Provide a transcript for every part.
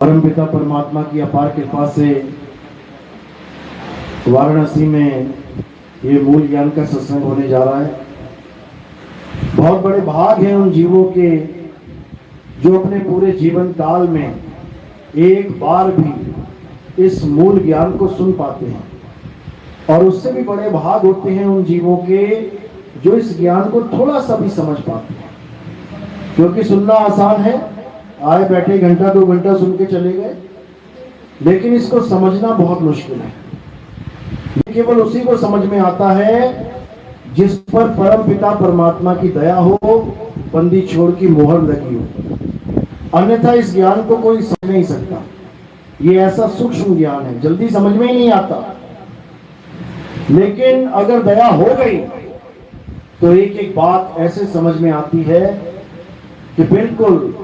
परमपिता परमात्मा की अपार कृपा से वाराणसी में ये मूल ज्ञान का सत्संग होने जा रहा है। बहुत बड़े भाग हैं उन जीवों के जो अपने पूरे जीवन काल में एक बार भी इस मूल ज्ञान को सुन पाते हैं, और उससे भी बड़े भाग होते हैं उन जीवों के जो इस ज्ञान को थोड़ा सा भी समझ पाते हैं। क्योंकि सुनना आसान है, आए बैठे घंटा दो घंटा सुन के चले गए, लेकिन इसको समझना बहुत मुश्किल है। केवल उसी को समझ में आता है जिस पर परम पिता परमात्मा की दया हो, बंदी छोड़ की मोहर लगी हो। अन्यथा इस ज्ञान को कोई समझ नहीं सकता। ये ऐसा सूक्ष्म ज्ञान है, जल्दी समझ में ही नहीं आता। लेकिन अगर दया हो गई तो एक एक बात ऐसे समझ में आती है कि बिल्कुल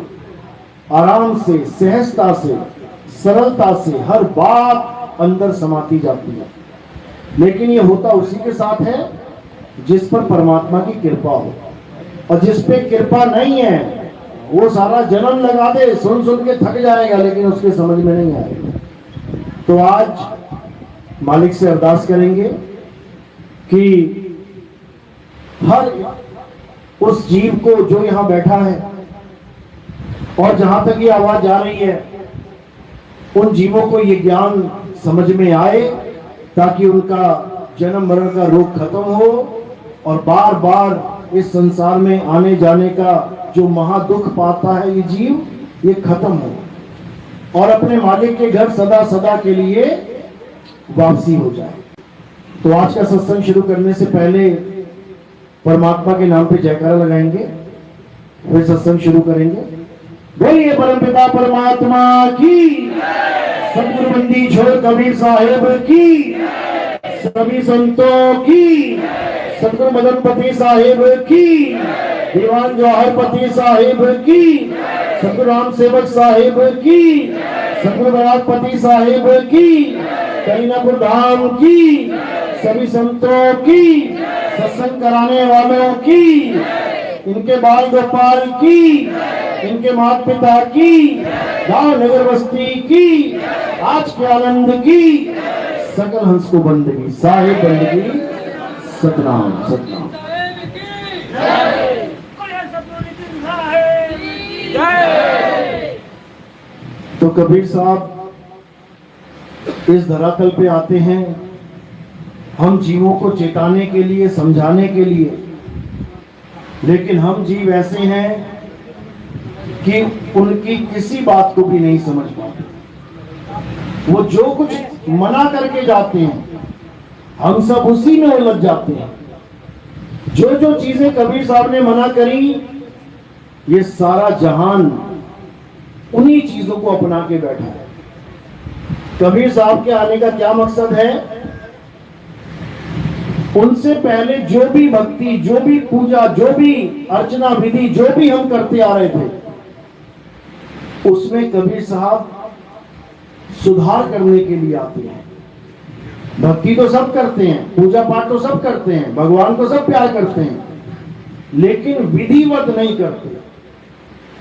आराम से, सहजता से, सरलता से हर बात अंदर समाती जाती है। लेकिन ये होता उसी के साथ है जिस पर परमात्मा की कृपा हो, और जिस पे कृपा नहीं है वो सारा जन्म लगा दे, सुन सुन के थक जाएगा, लेकिन उसके समझ में नहीं आएगा। तो आज मालिक से अरदास करेंगे कि हर उस जीव को जो यहाँ बैठा है और जहां तक ये आवाज जा रही है, उन जीवों को ये ज्ञान समझ में आए, ताकि उनका जन्म मरण का रोग खत्म हो और बार बार इस संसार में आने जाने का जो महादुख पाता है ये जीव, ये खत्म हो और अपने मालिक के घर सदा सदा के लिए वापसी हो जाए। तो आज का सत्संग शुरू करने से पहले परमात्मा के नाम पे जयकारा लगाएंगे, फिर सत्संग शुरू करेंगे। बोलिए परमपिता परमात्मा की, सतगुरु बंदी छोड़ कबीर साहेब की, सभी संतों की, सतगुरु मदनपति साहेब की, दीवान जवाहरपति साहेब की, सतगुरु राम सेवक साहेब की, सतगुरु बरातपति साहेब की, करीनापुर धाम की, सभी संतों की, सत्संग कराने वालों की, इनके बाल गोपाल की, इनके माता पिता की, गांव नगर बस्ती की, आज के आनंद की, सकल हंस को बंदगी, साहेब बंदगी, सतनाम सतनाम। तो कबीर साहब इस धरातल पे आते हैं हम जीवों को चेताने के लिए, समझाने के लिए, लेकिन हम जीव ऐसे हैं कि उनकी किसी बात को भी नहीं समझ पाते। वो जो कुछ मना करके जाते हैं हम सब उसी में उलझ जाते हैं। जो जो चीजें कबीर साहब ने मना करी, ये सारा जहान उन्हीं चीजों को अपना के बैठा है। कबीर साहब के आने का क्या मकसद है? उनसे पहले जो भी भक्ति, जो भी पूजा, जो भी अर्चना विधि, जो भी हम करते आ रहे थे, उसमें कबीर साहब सुधार करने के लिए आते हैं। भक्ति तो सब करते हैं, पूजा पाठ तो सब करते हैं, भगवान को सब प्यार करते हैं, लेकिन विधिवत नहीं करते।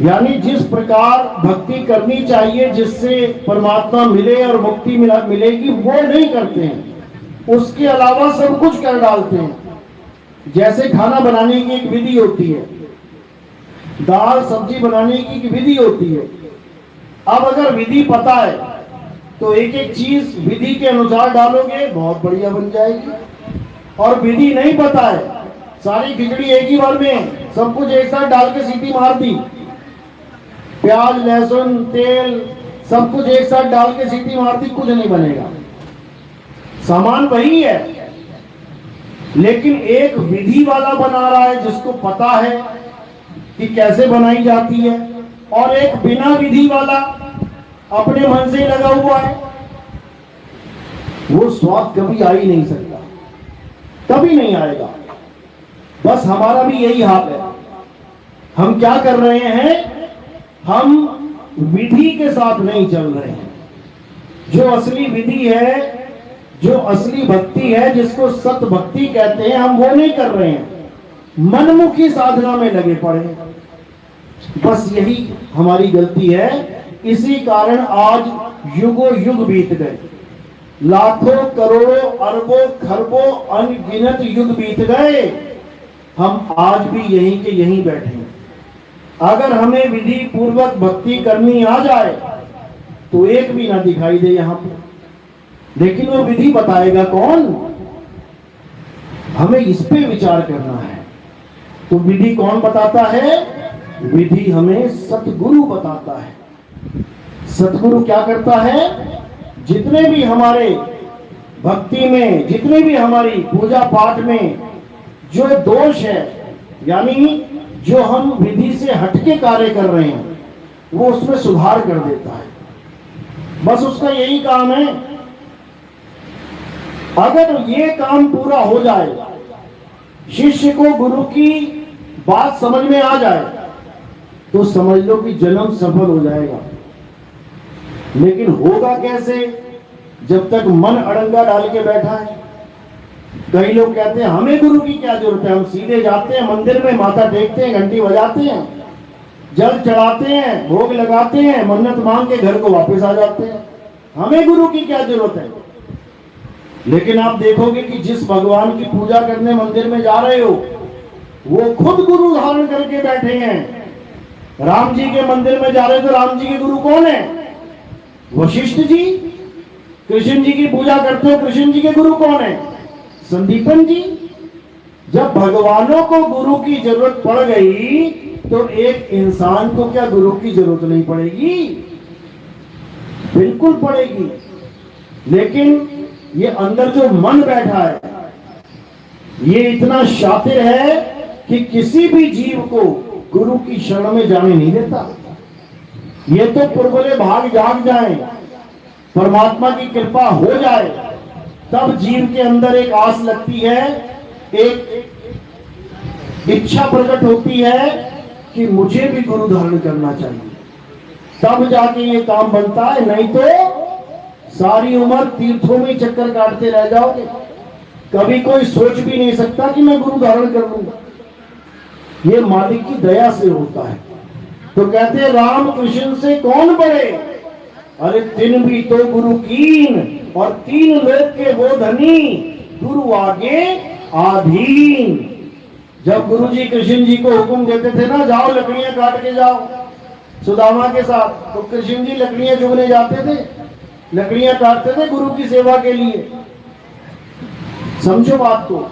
यानी जिस प्रकार भक्ति करनी चाहिए, जिससे परमात्मा मिले और मुक्ति मिलेगी, वो नहीं करते हैं। उसके अलावा सब कुछ कर डालते हैं। जैसे खाना बनाने की एक विधि होती है, दाल सब्जी बनाने की एक विधि होती है। अब अगर विधि पता है तो एक एक चीज विधि के अनुसार डालोगे, बहुत बढ़िया बन जाएगी। और विधि नहीं पता है, सारी खिचड़ी एक ही बार में सब कुछ एक साथ डाल के सीटी मार दी, प्याज लहसुन तेल सब कुछ एक साथ डाल के सीटी मार दी, कुछ नहीं बनेगा। सामान वही है, लेकिन एक विधि वाला बना रहा है जिसको पता है कि कैसे बनाई जाती है, और एक बिना विधि वाला अपने मन से ही लगा हुआ है। वो स्वाद कभी आ ही नहीं सकता, कभी नहीं आएगा। बस हमारा भी यही हाल है। हम क्या कर रहे हैं? हम विधि के साथ नहीं चल रहे हैं। जो असली विधि है, जो असली भक्ति है, जिसको सत भक्ति कहते हैं, हम वो नहीं कर रहे हैं। मनमुखी साधना में लगे पड़े। बस यही हमारी गलती है इसी कारण आज युगों युग बीत गए, लाखों करोड़ों अरबों खरबों अनगिनत युग बीत गए, हम आज भी यहीं के यहीं बैठे हैं। अगर हमें विधि पूर्वक भक्ति करनी आ जाए तो एक भी ना दिखाई दे यहां पर, लेकिन वो विधि बताएगा कौन? हमें इस पे विचार करना है। तो विधि कौन बताता है? विधि हमें सतगुरु बताता है। सतगुरु क्या करता है? जितने भी हमारे भक्ति में, जितने भी हमारी पूजा पाठ में जो दोष है, यानी जो हम विधि से हटके कार्य कर रहे हैं, वो उसमें सुधार कर देता है। बस उसका यही काम है। अगर ये काम पूरा हो जाए, शिष्य को गुरु की बात समझ में आ जाए, तो समझ लो कि जन्म सफल हो जाएगा। लेकिन होगा कैसे? जब तक मन अड़ंगा डाल के बैठा है। कई लोग कहते हैं हमें गुरु की क्या जरूरत है, हम सीधे जाते हैं मंदिर में, माथा टेकते हैं, घंटी बजाते हैं, जल चढ़ाते हैं, भोग लगाते हैं, मन्नत मांग के घर को वापस आ जाते हैं, हमें गुरु की क्या जरूरत है। लेकिन आप देखोगे कि जिस भगवान की पूजा करने मंदिर में जा रहे हो, वो खुद गुरु धारण करके बैठे हैं। राम जी के मंदिर में जा रहे हो तो राम जी के गुरु कौन है? वशिष्ठ जी। कृष्ण जी की पूजा करते हो, कृष्ण जी के गुरु कौन है? संदीपन जी। जब भगवानों को गुरु की जरूरत पड़ गई तो एक इंसान को क्या गुरु की जरूरत नहीं पड़ेगी? बिल्कुल पड़ेगी। लेकिन ये अंदर जो मन बैठा है, ये इतना शातिर है कि किसी भी जीव को गुरु की शरण में जाने नहीं देता। ये तो पुरबले भाग जाग जाए, परमात्मा की कृपा हो जाए, तब जीव के अंदर एक आस लगती है, एक इच्छा प्रकट होती है कि मुझे भी गुरु धारण करना चाहिए। तब जाके ये काम बनता है, नहीं तो सारी उम्र तीर्थों में चक्कर काटते रह जाओगे। कभी कोई सोच भी नहीं सकता कि मैं गुरु धारण कर लूंगा। ये मालिक की दया से होता है। तो कहते हैं राम कृष्ण से कौन बड़े? अरे तीन भी तो गुरु कीन, और तीन लोग के वो धनी, गुरु आगे आधीन। जब गुरु जी कृष्ण जी को हुक्म देते थे ना, जाओ लकड़ियां काट के जाओ सुदामा के साथ, तो कृष्ण जी लकड़ियां चुगने जाते थे, लकड़ियां काटते थे गुरु की सेवा के लिए। समझो बात को।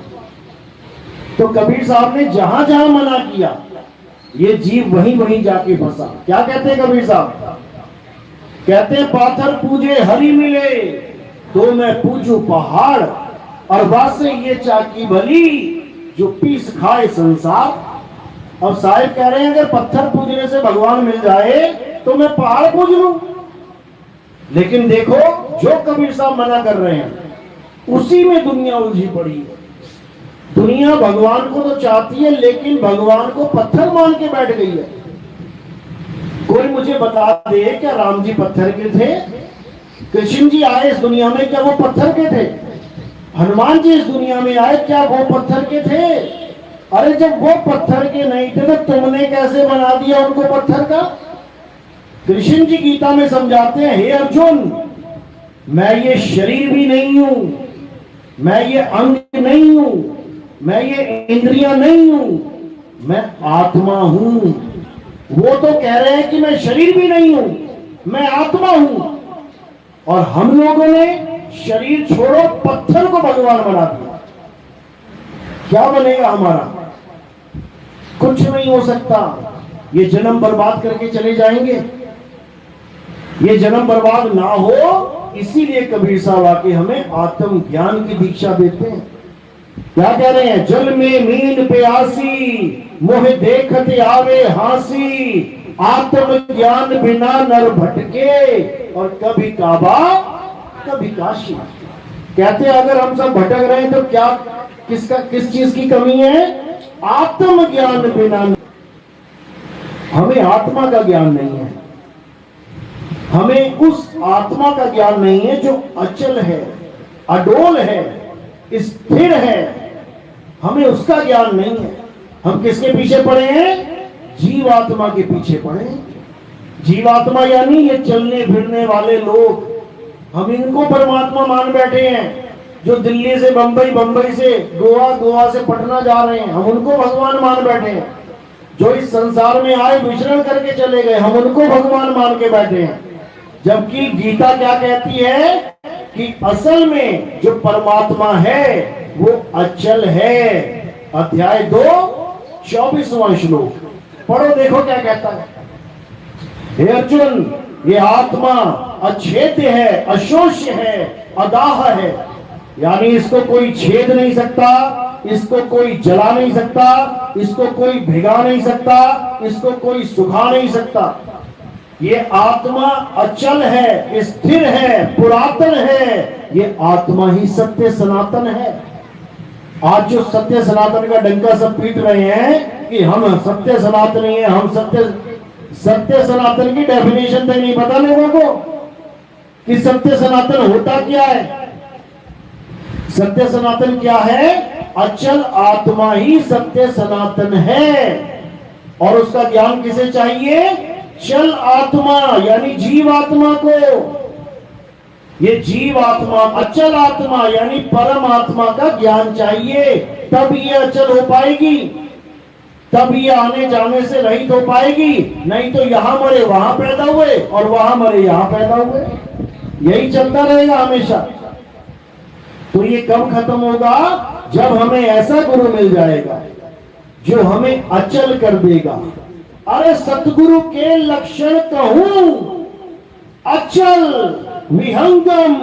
तो कबीर साहब ने जहां जहां मना किया, ये जीव वहीं वहीं जाके फंसा। क्या कहते हैं कबीर साहब? कहते हैं पाथर पूजे हरि मिले, तो मैं पूजू पहाड़, और वासे ये चाकी भली, जो पीस खाए संसार। अब साहिब कह रहे हैं अगर पत्थर पूजने से भगवान मिल जाए तो मैं पहाड़ पूज लूं। लेकिन देखो जो कबीर साहब मना कर रहे हैं, उसी में दुनिया उलझी पड़ी है। दुनिया भगवान को तो चाहती है, लेकिन भगवान को पत्थर मान के बैठ गई है। कोई मुझे बता दे, क्या राम जी पत्थर के थे? कृष्ण जी आए इस दुनिया में, क्या वो पत्थर के थे? हनुमान जी इस दुनिया में आए, क्या वो पत्थर के थे? अरे जब वो पत्थर के नहीं थे तो तुमने कैसे बना दिया उनको पत्थर का? कृष्ण जी गीता में समझाते हैं, हे अर्जुन, मैं ये शरीर भी नहीं हूं, मैं ये अंग नहीं हूं, मैं ये इंद्रियां नहीं हूं, मैं आत्मा हूं। वो तो कह रहे हैं कि मैं शरीर भी नहीं हूं, मैं आत्मा हूं। और हम लोगों ने शरीर छोड़ो, पत्थर को भगवान बना दिया। क्या बनेगा हमारा? कुछ नहीं हो सकता। ये जन्म बर्बाद करके चले जाएंगे। ये जन्म बर्बाद ना हो, इसीलिए कबीर साहब आके हमें आत्म ज्ञान की दीक्षा देते हैं। क्या कह रहे हैं? जल में मीन प्यासी, मोह देखते आवे हासी, आत्म ज्ञान बिना नर भटके, और कभी काबा कभी काशी। कहते हैं अगर हम सब भटक रहे हैं तो क्या, किस चीज की कमी है? आत्म ज्ञान बिना। हमें आत्मा का ज्ञान नहीं है, हमें उस आत्मा का ज्ञान नहीं है जो अचल है, अडोल है, स्थिर है। हमें उसका ज्ञान नहीं है। हम किसके पीछे पड़े हैं? जीवात्मा के पीछे पड़े हैं। जीवात्मा यानी ये चलने फिरने वाले लोग, हम इनको परमात्मा मान बैठे हैं। जो दिल्ली से बंबई, बंबई से गोवा, गोवा से पटना जा रहे हैं, हम उनको भगवान मान बैठे हैं। जो इस संसार में आए विचरण करके चले गए, हम उनको भगवान मान के बैठे हैं। जबकि गीता क्या कहती है कि असल में जो परमात्मा है वो अचल है। अध्याय 2 24वां श्लोक पढ़ो, देखो क्या कहता है। हे अर्जुन, ये आत्मा अछेद्य है, अशोष्य है, अदाह है, यानी इसको कोई छेद नहीं सकता, इसको कोई जला नहीं सकता, इसको कोई भिगा नहीं सकता, इसको कोई सुखा नहीं सकता। ये आत्मा अचल है, स्थिर है, पुरातन है। ये आत्मा ही सत्य सनातन है। आज जो सत्य सनातन का डंका सब पीट रहे हैं कि हम सत्य सनातनी है, हम सत्य सनातन की डेफिनेशन तक नहीं पता लोगों को कि सत्य सनातन होता क्या है। सत्य सनातन क्या है? अचल आत्मा ही सत्य सनातन है। और उसका ज्ञान किसे चाहिए? चल आत्मा यानी जीव आत्मा को। ये जीव आत्मा, अचल आत्मा यानी परम आत्मा का ज्ञान चाहिए, तब ये अचल हो पाएगी, तब ये आने जाने से रहित हो पाएगी। नहीं तो यहां मरे वहां पैदा हुए और वहां मरे यहां पैदा हुए, यही चलता रहेगा हमेशा। तो ये कब खत्म होगा? जब हमें ऐसा गुरु मिल जाएगा जो हमें अचल कर देगा। अरे सतगुरु के लक्षण कहूं, अचल विहंगम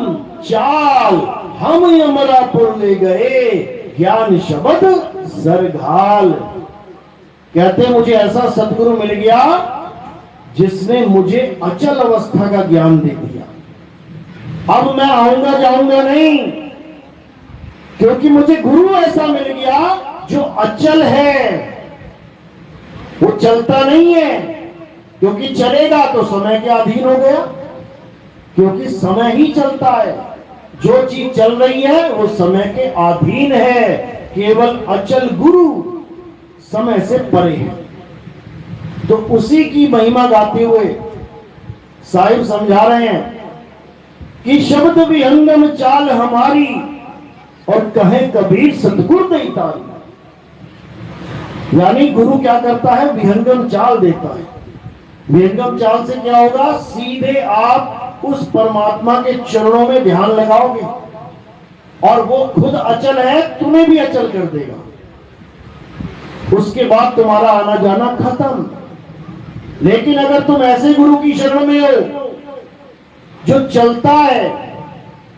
चाल, हम यमरापुर ले गए, ज्ञान शब्द सरघाल। कहते मुझे ऐसा सतगुरु मिल गया जिसने मुझे अचल अवस्था का ज्ञान दे दिया। अब मैं आऊंगा जाऊंगा नहीं, क्योंकि मुझे गुरु ऐसा मिल गया जो अचल है। वो चलता नहीं है, क्योंकि चलेगा तो समय के अधीन हो गया, क्योंकि समय ही चलता है। जो चीज चल रही है वो समय के अधीन है। केवल अचल गुरु समय से परे है। तो उसी की महिमा गाते हुए साहिब समझा रहे हैं कि शब्द विहंगम चाल हमारी, और कहे कबीर सतगुरु दैतारी। यानी गुरु क्या करता है? विहंगम चाल देता है। विहंगम चाल से क्या होगा? सीधे आप उस परमात्मा के चरणों में ध्यान लगाओगे और वो खुद अचल है, तुम्हें भी अचल कर देगा। उसके बाद तुम्हारा आना जाना खत्म। लेकिन अगर तुम ऐसे गुरु की शरण में हो जो चलता है,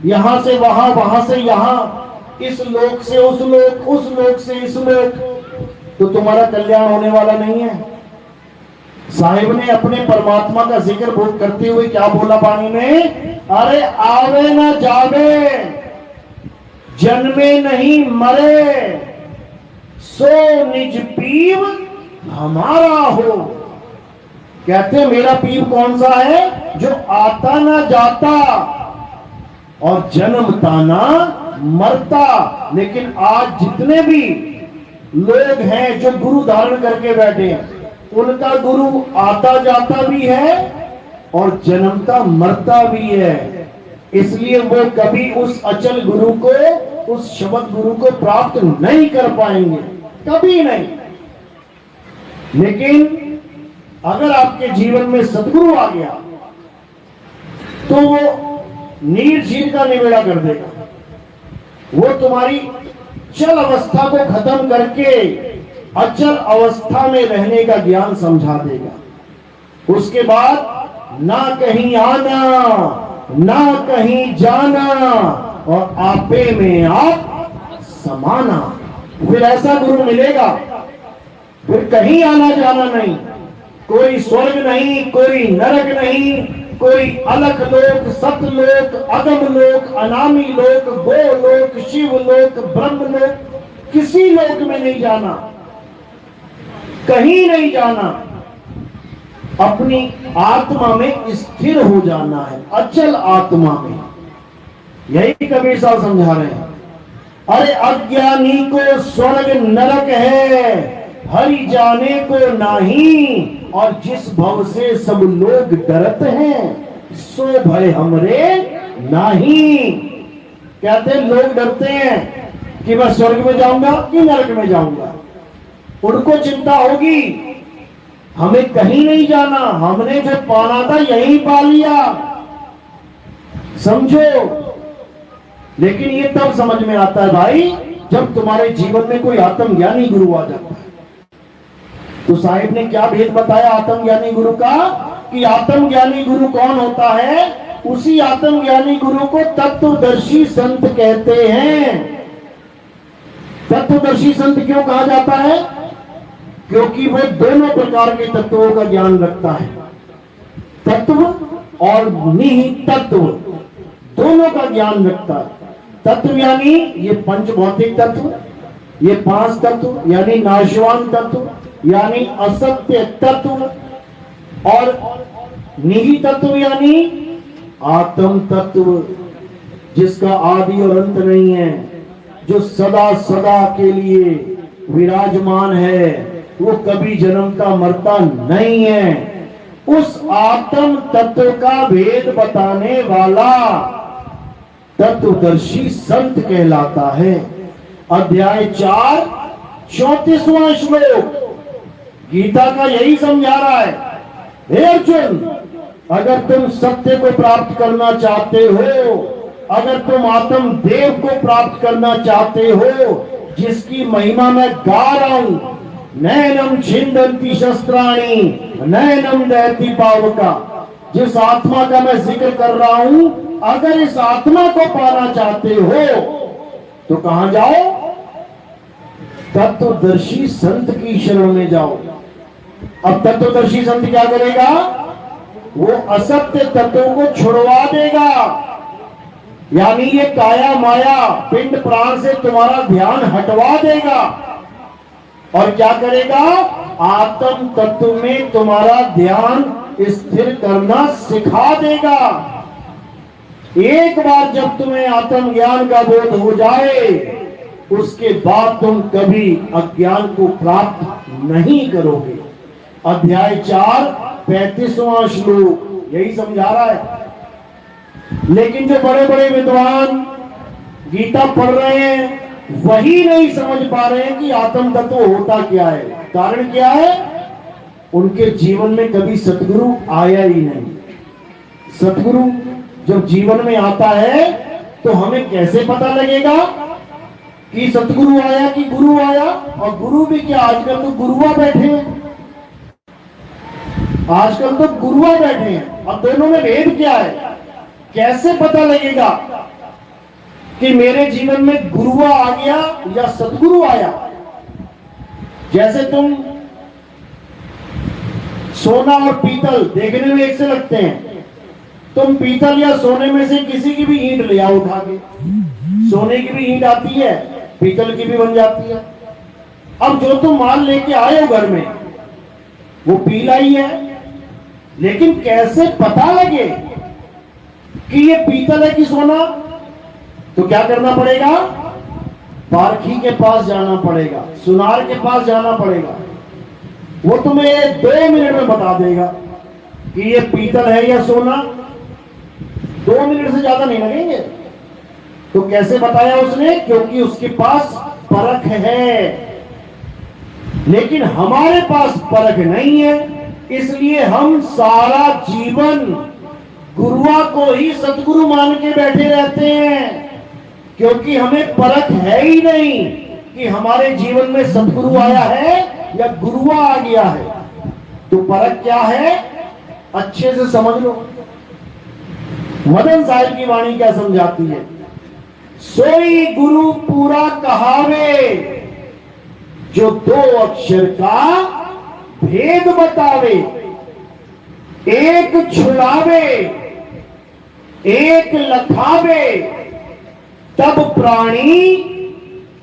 यहां से वहां, वहां से यहां, इस लोक से उस लोक, उस लोक से इस लोक, तो तुम्हारा कल्याण होने वाला नहीं है। साहिब ने अपने परमात्मा का जिक्र भोग करते हुए क्या बोला पानी में? अरे आवे न जावे, जन्मे नहीं मरे, सो निज पीव हमारा हो। कहते मेरा पीव कौन सा है? जो आता ना जाता और जन्मता ना मरता। लेकिन आज जितने भी लोग हैं जो गुरु धारण करके बैठे हैं, उनका गुरु आता जाता भी है और जन्मता मरता भी है। इसलिए वो कभी उस अचल गुरु को, उस शब्द गुरु को प्राप्त नहीं कर पाएंगे, कभी नहीं। लेकिन अगर आपके जीवन में सदगुरु आ गया तो वो नीर झीर का निबेड़ा कर देगा। वो तुम्हारी चल अवस्था को खत्म करके अचल अवस्था में रहने का ज्ञान समझा देगा। उसके बाद ना कहीं आना, ना कहीं जाना, और आपे में आप समाना। फिर ऐसा गुरु मिलेगा, फिर कहीं आना जाना नहीं, कोई स्वर्ग नहीं, कोई नरक नहीं, कोई अलख लोक, सतलोक, अगम लोक, अनामी लोक, गोलोक, शिवलोक, ब्रह्म लोक, किसी लोक में नहीं जाना, कहीं नहीं जाना। अपनी आत्मा में स्थिर हो जाना है, अचल आत्मा में। यही कबीर साहब समझा रहे हैं। अरे अज्ञानी को स्वर्ग नरक है, हरि जाने को नाही, और जिस भव से सब लोग डरते हैं सो भय हमरे नहीं। कहते लोग डरते हैं कि मैं स्वर्ग में जाऊंगा कि नरक में जाऊंगा, उनको चिंता होगी, हमें कहीं नहीं जाना, हमने जो पाना था यहीं पा लिया, समझो। लेकिन ये तब समझ में आता है भाई जब तुम्हारे जीवन में कोई आत्मज्ञानी गुरु आ जाता है। तो साहिब ने क्या भेद बताया आत्मज्ञानी गुरु का, कि आत्मज्ञानी गुरु कौन होता है, उसी आत्मज्ञानी गुरु को तत्वदर्शी संत कहते हैं। तत्वदर्शी संत क्यों कहा जाता है, क्योंकि वह दोनों प्रकार के तत्वों का ज्ञान रखता है, तत्व और निहित तत्व दोनों का ज्ञान रखता है। तत्व यानी ये पंच भौतिक तत्व, ये पांच तत्व यानी नाशवान तत्व यानी असत्य तत्व, और निहित तत्व यानी आत्म तत्व जिसका आदि और अंत नहीं है, जो सदा सदा के लिए विराजमान है, वो कभी जन्मता मरता नहीं है। उस आत्म तत्व का भेद बताने वाला तत्वदर्शी संत कहलाता है। अध्याय 4 34वां श्लोक गीता का यही समझा रहा है। हे अर्जुन, अगर तुम सत्य को प्राप्त करना चाहते हो, अगर तुम आत्म देव को प्राप्त करना चाहते हो, जिसकी महिमा मैं गा रहा हूं, नैनम छिंदन्ति शस्त्राणि नैनम दहति पावका, जिस आत्मा का मैं जिक्र कर रहा हूं, अगर इस आत्मा को पाना चाहते हो तो कहां जाओ, तत्वदर्शी संत की शरण में जाओ। अब तत्वदर्शी संत क्या करेगा, वो असत्य तत्वों को छुड़वा देगा, यानी ये काया माया पिंड प्राण से तुम्हारा ध्यान हटवा देगा, और क्या करेगा, आत्म तत्व में तुम्हारा ध्यान स्थिर करना सिखा देगा। एक बार जब तुम्हें आत्म ज्ञान का बोध हो जाए, उसके बाद तुम कभी अज्ञान को प्राप्त नहीं करोगे। अध्याय 4 35वां श्लोक यही समझा रहा है। लेकिन जो बड़े बड़े विद्वान गीता पढ़ रहे हैं वही नहीं समझ पा रहे हैं कि आत्म तत्व होता क्या है। कारण क्या है, उनके जीवन में कभी सतगुरु आया ही नहीं। सतगुरु जब जीवन में आता है तो हमें कैसे पता लगेगा कि सतगुरु आया कि गुरु आया। और गुरु भी क्या, आजकल तो गुरुआ बैठे हैं, आजकल तो गुरुआ बैठे हैं। अब दोनों में भेद क्या है, कैसे पता लगेगा कि मेरे जीवन में गुरुआ आ गया या सतगुरु आया। जैसे तुम सोना और पीतल देखने में एक से लगते हैं, तुम पीतल या सोने में से किसी की भी ईंट ले आओ उठा के, सोने की भी ईंट आती है, पीतल की भी बन जाती है। अब जो तुम माल लेके आए हो घर में वो पीला ही है, लेकिन कैसे पता लगे कि ये पीतल है कि सोना, तो क्या करना पड़ेगा, पारखी के पास जाना पड़ेगा, सुनार के पास जाना पड़ेगा। वो तुम्हें 2 मिनट में बता देगा कि ये पीतल है या सोना। 2 मिनट से ज्यादा नहीं लगेंगे। तो कैसे बताया उसने, क्योंकि उसके पास परख है। लेकिन हमारे पास परख नहीं है, इसलिए हम सारा जीवन गुरुआ को ही सतगुरु मान के बैठे रहते हैं, क्योंकि हमें परख है ही नहीं कि हमारे जीवन में सतगुरु आया है या गुरुआ आ गया है। तो परख क्या है, अच्छे से समझ लो। मदन साहिब की वाणी क्या समझाती है, सोई गुरु पूरा कहावे, जो 2 अक्षर का भेद बतावे, एक छुड़ावे एक लखावे, तब प्राणी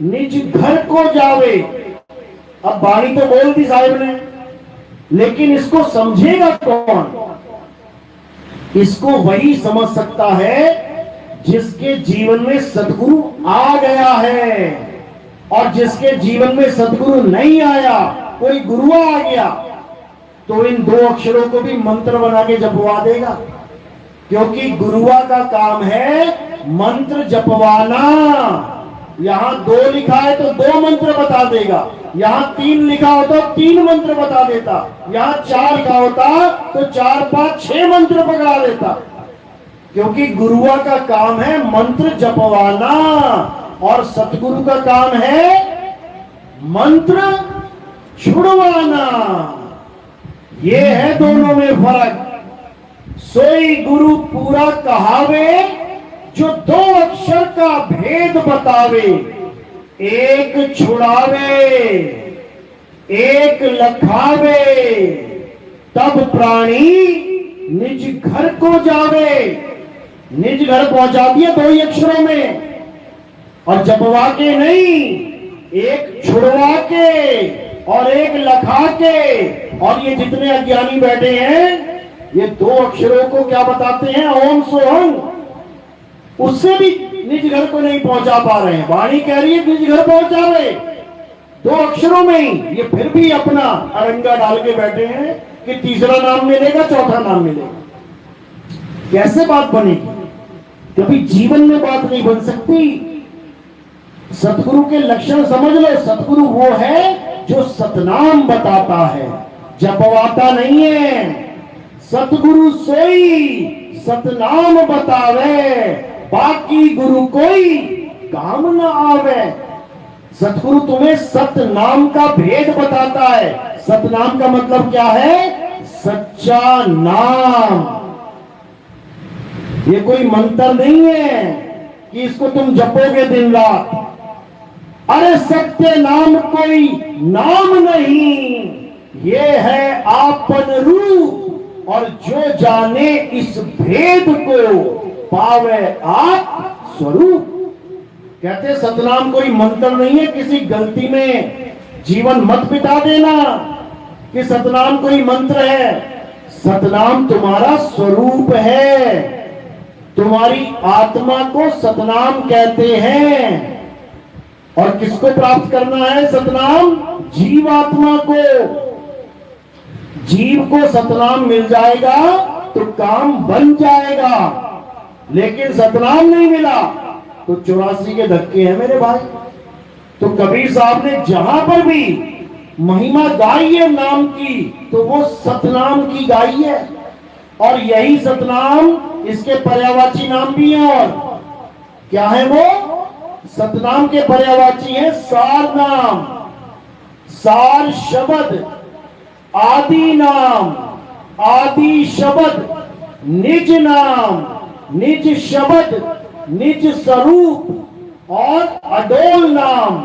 निज घर को जावे। अब वाणी तो बोल दी साहिब ने, लेकिन इसको समझेगा कौन, इसको वही समझ सकता है जिसके जीवन में सतगुरु आ गया है। और जिसके जीवन में सतगुरु नहीं आया, कोई गुरुआ आ गया, तो इन दो अक्षरों को भी मंत्र बना के जपवा देगा, क्योंकि गुरुआ का काम है मंत्र जपवाना। यहां 2 लिखा है तो 2 मंत्र बता देगा, यहां 3 लिखा होता तो 3 मंत्र बता देता, यहां 4 लिखा होता तो 4, 5, 6 मंत्र पकड़ा देता, क्योंकि गुरुआ का काम है मंत्र जपवाना और सतगुरु का काम है मंत्र छुड़वाना। ये है दोनों में फर्क। सोई गुरु पूरा कहावे, जो 2 अक्षर का भेद बतावे। एक छुड़ावे, एक लखावे, तब प्राणी निज घर को जावे। निज घर पहुंचा दिया 2 ही अक्षरों में, और जपवा के नहीं, एक छुड़वा के और एक लखा के। और ये जितने अज्ञानी बैठे हैं, ये 2 अक्षरों को क्या बताते हैं? ओम सोहम। उससे भी निज घर को नहीं पहुंचा पा रहे हैं। वाणी कह रही है निज घर पहुंचा रहे 2 अक्षरों में ही, ये फिर भी अपना अरंगा डाल के बैठे हैं कि तीसरा नाम मिलेगा, चौथा नाम मिलेगा। कैसे बात बनेगी? कभी जीवन में बात नहीं बन सकती। सतगुरु के लक्षण समझ लो। सतगुरु वो है जो सतनाम बताता है, जपवाता नहीं है। सतगुरु सोई सतनाम बतावे, बाकी गुरु कोई काम न आवे। सतगुरु तुम्हें सतनाम का भेद बताता है। सतनाम का मतलब क्या है? सच्चा नाम। ये कोई मंत्र नहीं है कि इसको तुम जपोगे दिन रात। अरे सत्य नाम कोई नाम नहीं, ये है आपन रूप, और जो जाने इस भेद को पावे आप स्वरूप। कहते सतनाम कोई मंत्र नहीं है, किसी गलती में जीवन मत बिता देना कि सतनाम कोई मंत्र है। सतनाम तुम्हारा स्वरूप है। तुम्हारी आत्मा को सतनाम कहते हैं। और किसको प्राप्त करना है सतनाम? जीवात्मा को। जीव को सतनाम मिल जाएगा तो काम बन जाएगा, लेकिन सतनाम नहीं मिला तो 84 के धक्के हैं मेरे भाई। तो कबीर साहब ने जहां पर भी महिमा गाई है नाम की, तो वो सतनाम की गाई है। और यही सतनाम, इसके पर्यायवाची नाम भी हैं। और क्या है वो? सतनाम के पर्यायवाची है सार नाम, सार शब्द, आदि नाम, आदि शब्द, निज नाम, निज शब्द, निज स्वरूप, और अडोल नाम,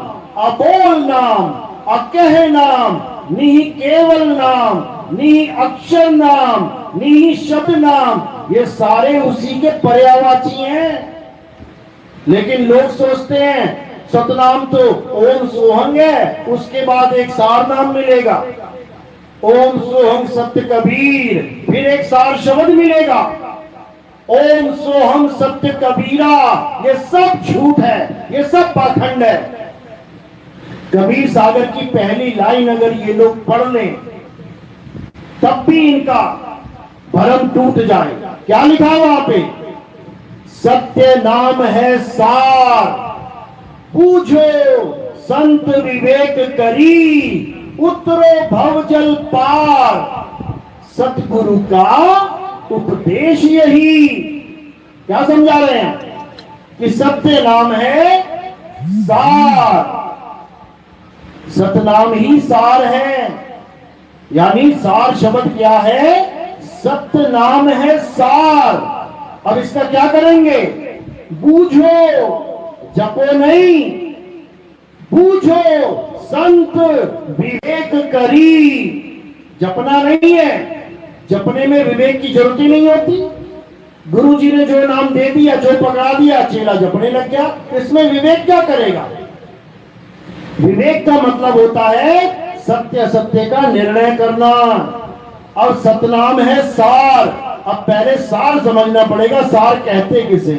अबोल नाम, अकह नाम, निहि केवल नाम, निहि अक्षर नाम, निहि शब्द नाम। ये सारे उसी के पर्यायवाची हैं। लेकिन लोग सोचते हैं सतनाम तो ओम सोहंग है, उसके बाद एक सार नाम मिलेगा। ओम सोहम सत्य कबीर, फिर एक सार शब्द मिलेगा। ओम सोहम सत्य कबीरा। ये सब झूठ है, ये सब पाखंड है। कबीर सागर की पहली लाइन अगर ये लोग पढ़ लें, तब भी इनका भरम टूट जाए। क्या लिखा है वहां पे? सत्य नाम है सार, पूछो संत विवेक करी, उतरो भव जल पार। सतगुरु का उपदेश यही। क्या समझा रहे हैं? कि सत्य नाम है सार, सतनाम ही सार है। यानी सार शब्द क्या है? सत्य नाम है सार। अब इसका क्या करेंगे? बूझो, जपो नहीं, बूझो संत विवेक करी। जपना नहीं है, जपने में विवेक की जरूरत ही नहीं होती। गुरु जी ने जो नाम दे दिया, जो पकड़ा दिया, चेला जपने लग गया। इसमें विवेक क्या करेगा? विवेक का मतलब होता है सत्य असत्य का निर्णय करना। और सतनाम है सार। अब पहले सार समझना पड़ेगा, सार कहते किसे?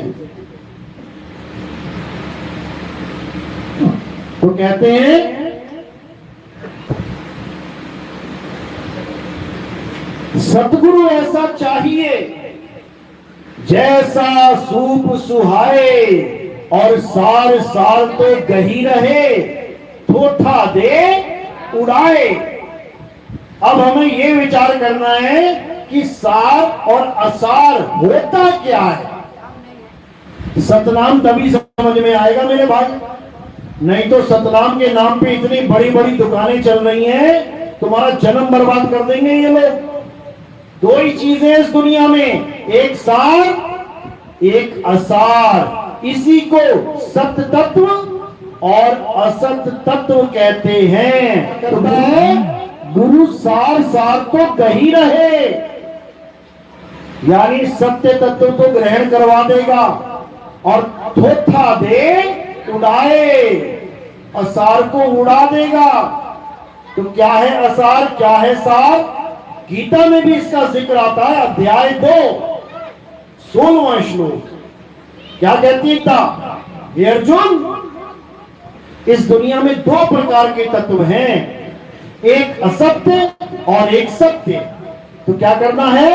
तो कहते हैं सतगुरु ऐसा चाहिए जैसा सूप सुहाए और सार सार तो गही रहे, थोथा दे उड़ाए। अब हमें यह विचार करना है कि सार और असार होता क्या है। सतनाम तभी समझ में आएगा मेरे भाई, नहीं तो सतनाम के नाम पे इतनी बड़ी बड़ी दुकानें चल रही हैं, तुम्हारा जन्म बर्बाद कर देंगे ये लोग। दो ही चीजें इस दुनिया में, एक सार एक असार। इसी को सत्य तत्व और असत तत्व कहते हैं। तो गुरु सार सार तो गही रहे, यानी सत्य तत्व को ग्रहण करवा देगा और थोथा दे उड़ाए, असार को उड़ा देगा। तो क्या है असार, क्या है सार? गीता में भी इसका जिक्र आता है, अध्याय 2 16वां श्लोक। क्या कहती है गीता? हे अर्जुन, इस दुनिया में दो प्रकार के तत्व हैं, एक असत्य और एक सत्य। तो क्या करना है?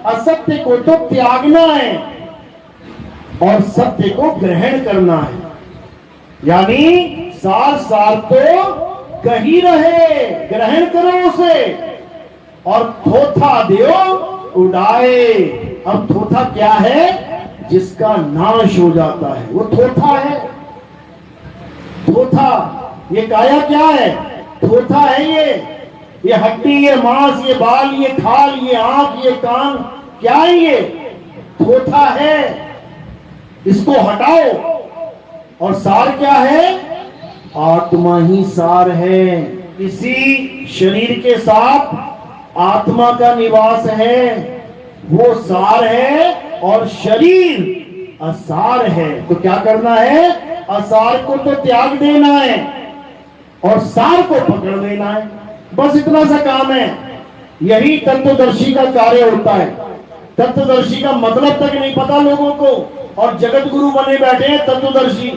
असत्य को तो त्यागना है और सत्य को ग्रहण करना है। यानी सार सार तो कही रहे, ग्रहण करो उसे, और थोथा दो उड़ाए। अब थोथा क्या है? जिसका नाश हो जाता है वो थोथा है। थोथा, ये काया क्या है? थोथा है ये हड्डी, ये मांस, ये बाल, ये खाल, ये आंख, ये कान, क्या है ये? थोथा है। इसको हटाओ। और सार क्या है? आत्मा ही सार है। इसी शरीर के साथ आत्मा का निवास है, वो सार है और शरीर असार है। तो क्या करना है? असार को तो त्याग देना है और सार को पकड़ लेना है। बस इतना सा काम है। यही तत्वदर्शी का कार्य होता है। तत्वदर्शी का मतलब तक नहीं पता लोगों को, और जगत गुरु बने बैठे हैं तत्वदर्शी।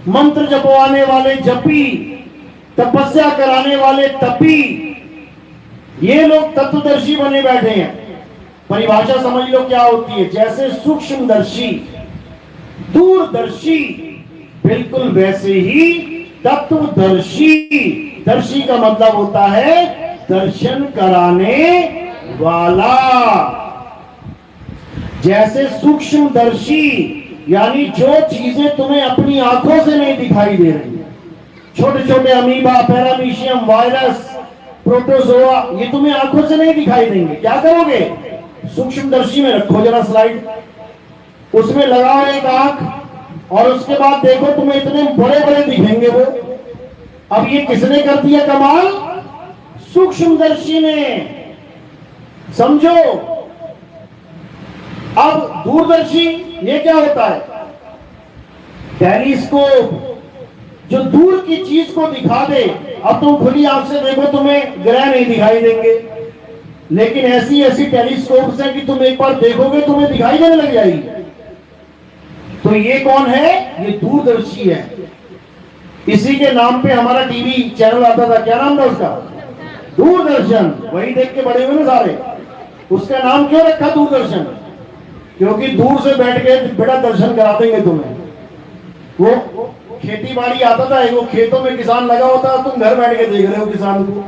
मंत्र जपवाने वाले जपी, तपस्या कराने वाले तपी, ये लोग तत्वदर्शी बने बैठे हैं। परिभाषा समझ लो क्या होती है। जैसे सूक्ष्मदर्शी, दूरदर्शी, बिल्कुल वैसे ही तत्वदर्शी। दर्शी का मतलब होता है दर्शन कराने वाला। जैसे सूक्ष्मदर्शी, यानी जो चीजें तुम्हें अपनी आंखों से नहीं दिखाई दे रही, छोटे छोटे अमीबा, पैरामीशियम, वायरस, प्रोटोजोआ, ये तुम्हें आंखों से नहीं दिखाई देंगे। क्या करोगे? सूक्ष्मदर्शी में रखो जरा स्लाइड, उसमें लगाओ एक आंख और उसके बाद देखो तुम्हें इतने बड़े बड़े दिखेंगे वो। अब ये किसने कर दिया कमाल? सूक्ष्मदर्शी ने। समझो। अब दूरदर्शी, ये क्या होता है? टेलीस्कोप, जो दूर की चीज को दिखा दे। अब तुम खुली आंख से देखो, तुम्हें ग्रह नहीं दिखाई देंगे, लेकिन ऐसी ऐसी टेलीस्कोप है कि तुम एक बार देखोगे तुम्हें दिखाई देने लग जाएगी। तो ये कौन है? ये दूरदर्शी है। इसी के नाम पे हमारा टीवी चैनल आता था, क्या नाम था उसका? दूरदर्शन। वही देख के बड़े हुए ना सारे। उसका नाम क्यों रखा दूरदर्शन? क्योंकि दूर से बैठ के बेटा दर्शन करा देंगे तुम्हें। वो खेती बाड़ी आता था, वो खेतों में किसान लगा होता है, तुम घर बैठ के देख रहे हो किसान को।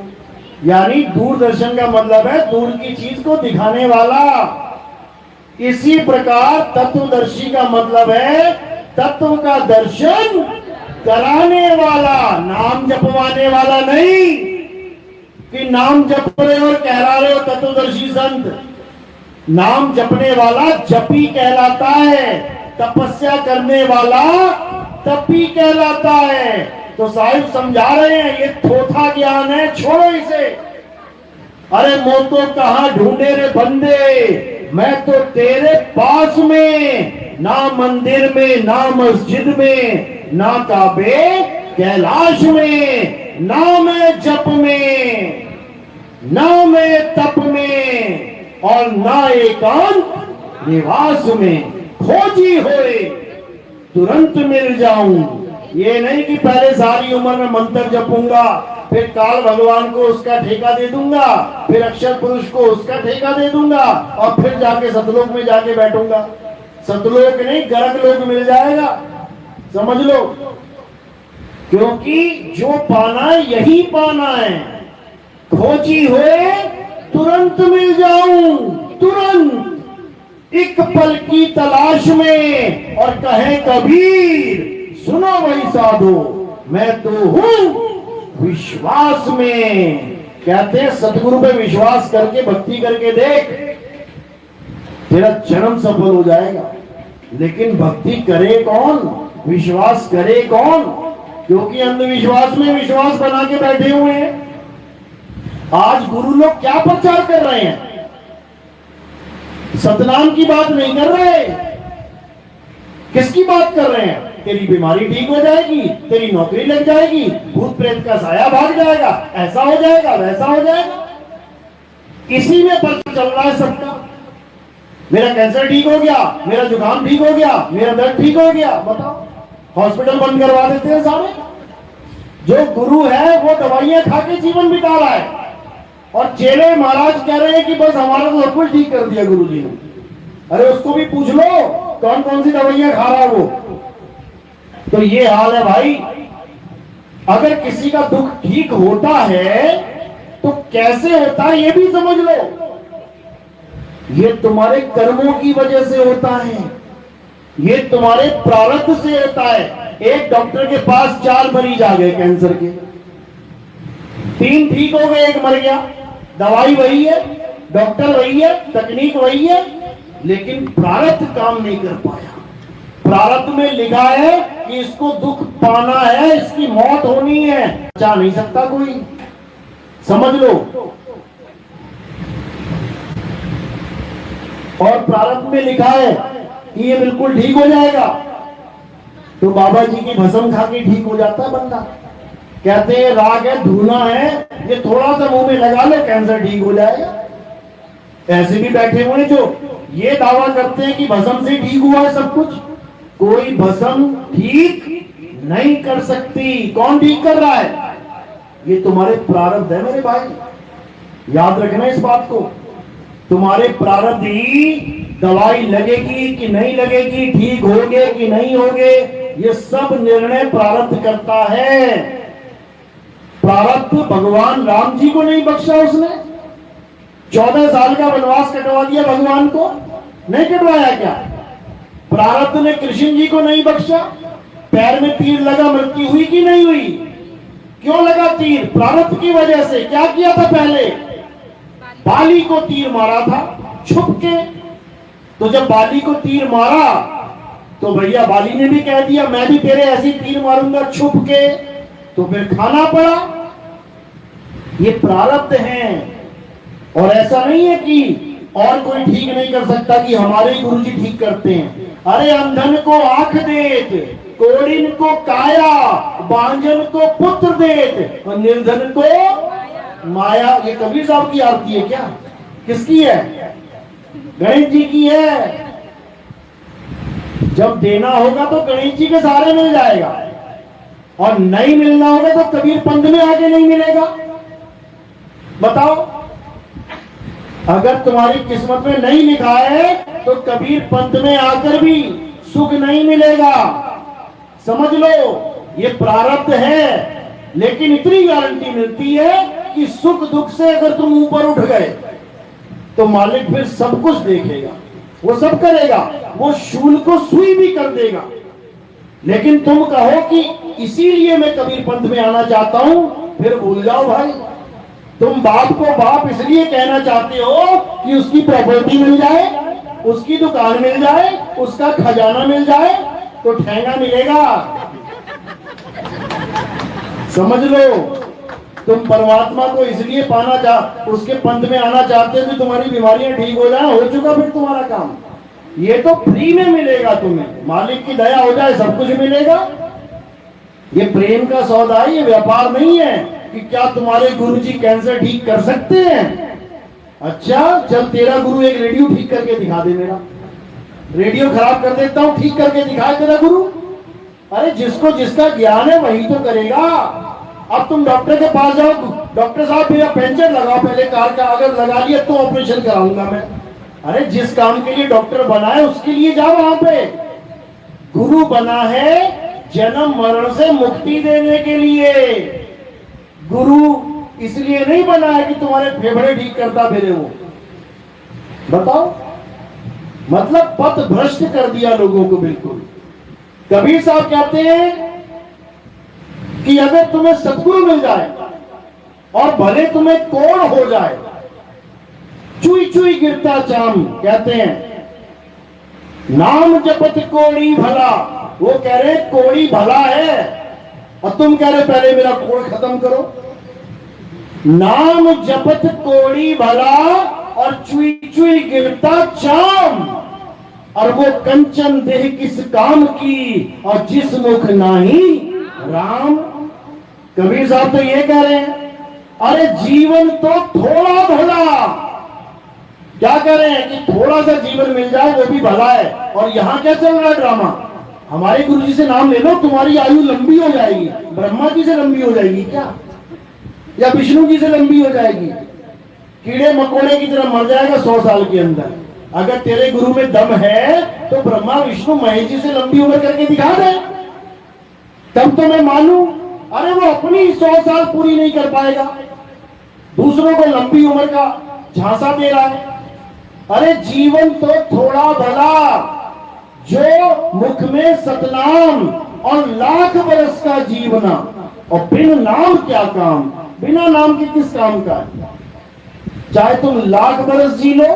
यानी दूरदर्शन का मतलब है दूर की चीज को दिखाने वाला। इसी प्रकार तत्वदर्शी का मतलब है तत्व का दर्शन कराने वाला, नाम जपवाने वाला नहीं कि नाम जप रहे हो और कहला रहे हो तत्वदर्शी संत। नाम जपने वाला जपी कहलाता है, तपस्या करने वाला तपी कहलाता है। तो साहिब समझा रहे हैं ये थोथा ज्ञान है, छोड़ो इसे। अरे मोतो कहां ढूंढे रे बंदे, मैं तो तेरे पास में, ना मंदिर में, ना मस्जिद में, ना काबे कैलाश में, ना मैं जप में, ना मैं तप में, और ना एकांत निवास में। खोजी होए तुरंत मिल जाऊं। ये नहीं कि पहले सारी उम्र में मंत्र जपूंगा, फिर काल भगवान को उसका ठेका दे दूंगा, फिर अक्षर पुरुष को उसका ठेका दे दूंगा, और फिर जाके सतलोक में जाके बैठूंगा। सतलोक नहीं, गर्क लोक मिल जाएगा, समझ लो। क्योंकि जो पाना है यही पाना है। खोजी हुए तुरंत मिल जाऊं, तुरंत एक पल की तलाश में। और कहे कबीर सुनो वही साधो, मैं तो हूं विश्वास में। कहते हैं सतगुरु पे विश्वास करके भक्ति करके देख, तेरा जन्म सफल हो जाएगा। लेकिन भक्ति करे कौन, विश्वास करे कौन? क्योंकि अंधविश्वास में विश्वास बना के बैठे हुए हैं। आज गुरु लोग क्या प्रचार कर रहे हैं? सतनाम की बात नहीं कर रहे। किसकी बात कर रहे हैं? तेरी बीमारी ठीक हो जाएगी, तेरी नौकरी लग जाएगी, भूत प्रेत का साया भाग जाएगा, ऐसा हो जाएगा, वैसा हो जाएगा। इसी में पर्चा चल रहा है सबका। मेरा कैंसर ठीक हो गया, मेरा जुकाम ठीक हो गया, मेरा दर्द ठीक हो गया। बताओ, हॉस्पिटल बंद करवा देते हैं सारे। जो गुरु है वो दवाइयां खा के जीवन बिता रहा है, और चेले महाराज कह रहे हैं कि बस हमारा तो सब कुछ ठीक कर दिया गुरु जी ने। अरे उसको भी पूछ लो कौन कौन सी दवाइयां खा रहा है वो। तो ये हाल है भाई। अगर किसी का दुख ठीक होता है तो कैसे होता है ये भी समझ लो। ये तुम्हारे कर्मों की वजह से होता है, ये तुम्हारे प्रारब्ध से होता है। एक डॉक्टर के पास 4 मरीज आ गए कैंसर के, 3 ठीक हो गए, 1 मर गया। दवाई वही है, डॉक्टर वही है, तकनीक वही है, लेकिन प्रारब्ध काम नहीं कर पाया। प्रारब्ध में लिखा है कि इसको दुख पाना है, इसकी मौत होनी है, चाह नहीं सकता कोई, समझ लो। और प्रारब्ध में लिखा है कि ये बिल्कुल ठीक हो जाएगा, तो बाबा जी की भस्म खा के ठीक हो जाता है बंदा। कहते हैं राग है, धूना है, ये थोड़ा सा मुंह में लगा लो कैंसर ठीक हो जाएगा। ऐसे भी बैठे हुए जो ये दावा करते हैं कि भस्म से ठीक हुआ है सब कुछ। कोई भस्म ठीक नहीं कर सकती। कौन ठीक कर रहा है? ये तुम्हारे प्रारब्ध है मेरे भाई, याद रखना इस बात को। तुम्हारे प्रारब्ध ही दवाई लगेगी कि नहीं लगेगी, ठीक होगे कि नहीं होगे, ये सब निर्णय प्रारब्ध करता है। प्रारब्ध भगवान राम जी को नहीं बख्शा उसने? 14 साल का वनवास कटवा दिया भगवान को, नहीं कटवाया क्या? प्रारब्ध ने कृष्ण जी को नहीं बख्शा? पैर में तीर लगा, मृत्यु हुई कि नहीं हुई? क्यों लगा तीर? प्रारब्ध की वजह से। क्या किया था पहले? बाली को तीर मारा था छुप के। तो जब बाली को तीर मारा तो भैया बाली ने भी कह दिया मैं भी तेरे ऐसी तीर मारूंगा छुप के, तो फिर खाना पड़ा। ये प्रारब्ध है। और ऐसा नहीं है कि और कोई ठीक नहीं कर सकता कि हमारे ही गुरु जी ठीक करते हैं। अरे अंधन को आंख देत, कोड़िन को काया, बांझन को पुत्र देत, और निर्धन को माया। ये कबीर साहब की आरती है क्या? किसकी है? गणेश जी की है। जब देना होगा तो गणेश जी के सहारे मिल जाएगा, और नहीं मिलना होगा तो कबीर पंथ में आके नहीं मिलेगा। बताओ, अगर तुम्हारी किस्मत में नहीं लिखा है तो कबीर पंथ में आकर भी सुख नहीं मिलेगा। समझ लो, ये प्रारब्ध है। लेकिन इतनी गारंटी मिलती है कि सुख दुख से अगर तुम ऊपर उठ गए तो मालिक फिर सब कुछ देखेगा, वो सब करेगा, वो शूल को सुई भी कर देगा। लेकिन तुम कहो कि इसीलिए मैं कबीर पंथ में आना चाहता हूं, फिर भूल जाओ भाई। तुम बाप को बाप इसलिए कहना चाहते हो कि उसकी प्रॉपर्टी मिल जाए, उसकी दुकान मिल जाए, उसका खजाना मिल जाए, तो ठेंगा मिलेगा। समझ लो, तुम परमात्मा को इसलिए पाना उसके पंथ में आना चाहते हो कि तुम्हारी बीमारियां ठीक हो जाए, हो चुका फिर तुम्हारा काम। ये तो फ्री में मिलेगा तुम्हें, मालिक की दया हो जाए सब कुछ मिलेगा। ये प्रेम का सौदा है, ये व्यापार नहीं है कि क्या तुम्हारे गुरु जी कैंसर ठीक कर सकते हैं। अच्छा, चल तेरा गुरु एक रेडियो ठीक करके दिखा दे, मेरा रेडियो खराब कर देता हूं, ठीक करके दिखाए तेरा गुरु। अरे जिसको जिसका ज्ञान है वही तो करेगा। अब तुम डॉक्टर के पास जाओ, डॉक्टर साहब मेरा पंचर लगाओ पहले कार का, अगर लगा लिया तो ऑपरेशन कराऊंगा मैं। अरे जिस काम के लिए डॉक्टर बना है उसके लिए जाओ वहां पे। गुरु बना है जन्म मरण से मुक्ति देने के लिए। गुरु इसलिए नहीं बना है कि तुम्हारे फेफड़े ठीक करता फिरे वो। बताओ, मतलब पथ भ्रष्ट कर दिया लोगों को बिल्कुल। कबीर साहब कहते हैं कि अगर तुम्हें सदगुरु मिल जाए और भले तुम्हें कोढ़ हो जाए, चुई चुई गिरता चाम, कहते हैं नाम जपत कोड़ी भला। वो कह रहे कोड़ी भला है और तुम कह रहे पहले मेरा कोढ़ खत्म करो। नाम जपत कोड़ी भला और चुई चुई गिरता चाम, और वो कंचन देह किस काम की और जिस मुख नाही राम। कबीर साहब तो ये कह रहे हैं, अरे जीवन तो थोड़ा भला। क्या कह रहे हैं कि थोड़ा सा जीवन मिल जाए वो भी भला है। और यहां क्या चल रहा है ड्रामा, हमारे गुरु जी से नाम ले लो तुम्हारी आयु लंबी हो जाएगी। ब्रह्मा जी से लंबी हो जाएगी क्या, या विष्णु जी से लंबी हो जाएगी? कीड़े मकोड़े की तरह मर जाएगा 100 साल के अंदर। अगर तेरे गुरु में दम है तो ब्रह्मा विष्णु महेश जी से लंबी उम्र करके दिखा दे, तब तो मैं मानूं। अरे वो अपनी 100 साल पूरी नहीं कर पाएगा, दूसरों को लंबी उम्र का झांसा दे रहा है। अरे जीवन तो थोड़ा भला, जो मुख में सतनाम और लाख बरस का जीवना, और बिन नाम क्या काम, बिना नाम के किस काम का है? चाहे तुम लाख बरस जी लो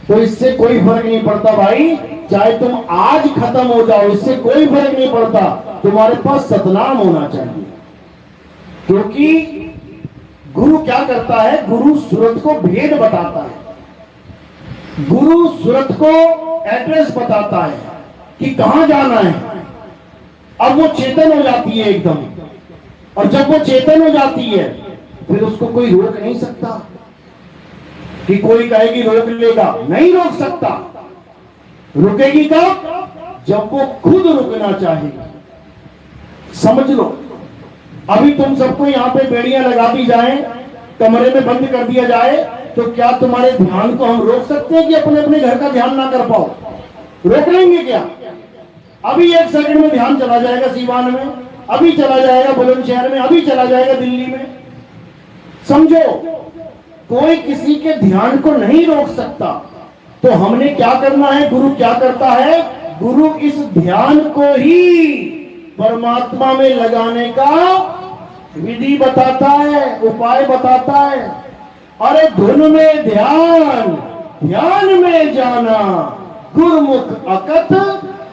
तो इससे कोई फर्क नहीं पड़ता भाई। चाहे तुम आज खत्म हो जाओ इससे कोई फर्क नहीं पड़ता, तुम्हारे पास सतनाम होना चाहिए। क्योंकि गुरु क्या करता है, गुरु सूरत को भेद बताता है, गुरु सूरत को एड्रेस बताता है कि कहां जाना है। अब वो चेतन हो जाती है एकदम, और जब वो चेतन हो जाती है फिर उसको कोई रोक नहीं सकता कि कोई कहेगी रोक लेगा, नहीं रोक सकता। रुकेगी कब, जब वो खुद रुकना चाहेगी। समझ लो, अभी तुम सबको यहां पे बेड़ियां लगा दी जाए, कमरे में बंद कर दिया जाए, तो क्या तुम्हारे ध्यान को हम रोक सकते हैं कि अपने अपने घर का ध्यान ना कर पाओ? रोक लेंगे क्या? अभी 1 सेकंड में ध्यान चला जाएगा सीवान में, अभी चला जाएगा बुलंदशहर में, अभी चला जाएगा दिल्ली में। समझो, कोई किसी के ध्यान को नहीं रोक सकता। तो हमने क्या करना है, गुरु क्या करता है, गुरु इस ध्यान को ही परमात्मा में लगाने का विधि बताता है, उपाय बताता है। अरे धुन में ध्यान, ध्यान में जाना, गुरुमुख अकथ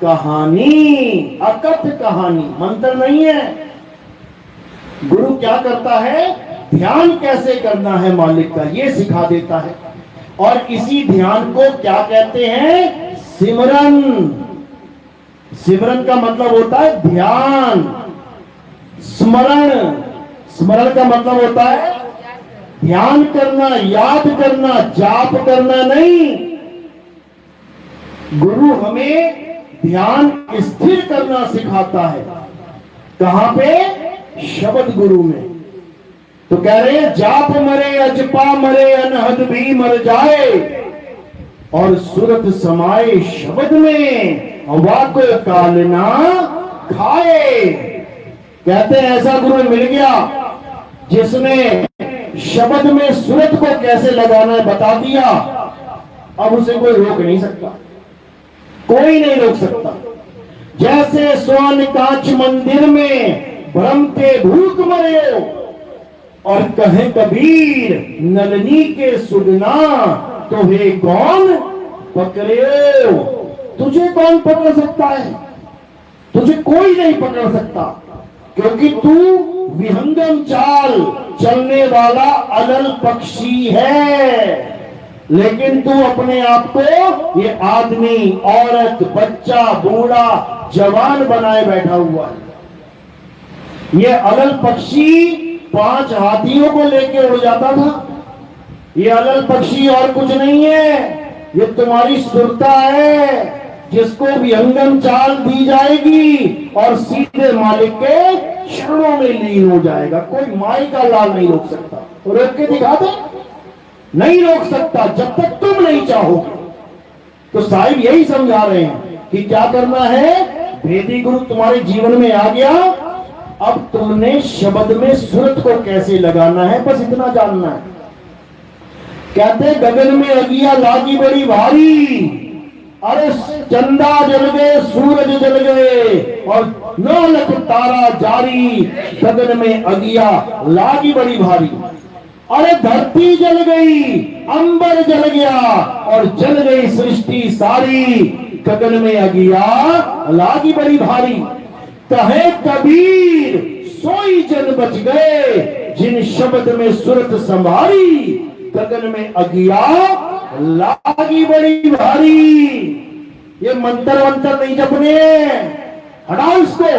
कहानी। अकथ कहानी मंत्र नहीं है। गुरु क्या करता है, ध्यान कैसे करना है मालिक का ये सिखा देता है। और इसी ध्यान को क्या कहते हैं, सिमरन। सिमरन का मतलब होता है ध्यान। स्मरण, स्मरण का मतलब होता है ध्यान करना, याद करना, जाप करना नहीं। गुरु हमें ध्यान स्थिर करना सिखाता है। कहां पे, शब्द गुरु में। तो कह रहे हैं जाप मरे अजपा मरे अनहद भी मर जाए, और सूरत समाए शब्द में हवा को काल ना खाए। कहते हैं ऐसा गुरु मिल गया जिसने शब्द में सूरत को कैसे लगाना है बता दिया, अब उसे कोई रोक नहीं सकता, कोई नहीं रोक सकता। जैसे स्वर्ण कांच मंदिर में भ्रम के भूख मरे, और कहे कबीर नलनी के सुगना तो हे कौन पकड़े। तुझे कौन पकड़ सकता है, तुझे कोई नहीं पकड़ सकता, क्योंकि तू विहंगम चाल चलने वाला अलल पक्षी है। लेकिन तू अपने आप को ये आदमी, औरत, बच्चा, बूढ़ा, जवान बनाए बैठा हुआ है। ये अलल पक्षी 5 हाथियों को लेके उड़ जाता था। ये अलल पक्षी और कुछ नहीं है, ये तुम्हारी सुरता है जिसको विहंगम चाल दी जाएगी और सीधे मालिक के चरणों में लीन हो जाएगा। कोई माई का लाल नहीं रोक सकता। रोक के दिखा दे, नहीं रोक सकता जब तक तुम नहीं चाहोगे। तो साहिब यही समझा रहे हैं कि क्या करना है। भेदी गुरु तुम्हारे जीवन में आ गया, अब तुमने शब्द में सूरत को कैसे लगाना है, बस इतना जानना है। कहते गगन में अगिया लागी बड़ी भारी, अरे चंदा जल गए, सूरज जल गए और 9 लाख तारा जारी। गगन में अगिया लागी बड़ी भारी, अरे धरती जल गई, अंबर जल गया और जल गई सृष्टि सारी। गगन में अगिया लागी बड़ी भारी, कहे कबीर सोई जन बच गए, जिन शब्द में सुरत संभारी। गगन में अगिया लागी बड़ी भारी। ये मंत्र वंत्र नहीं जपने, हटाओ इसको।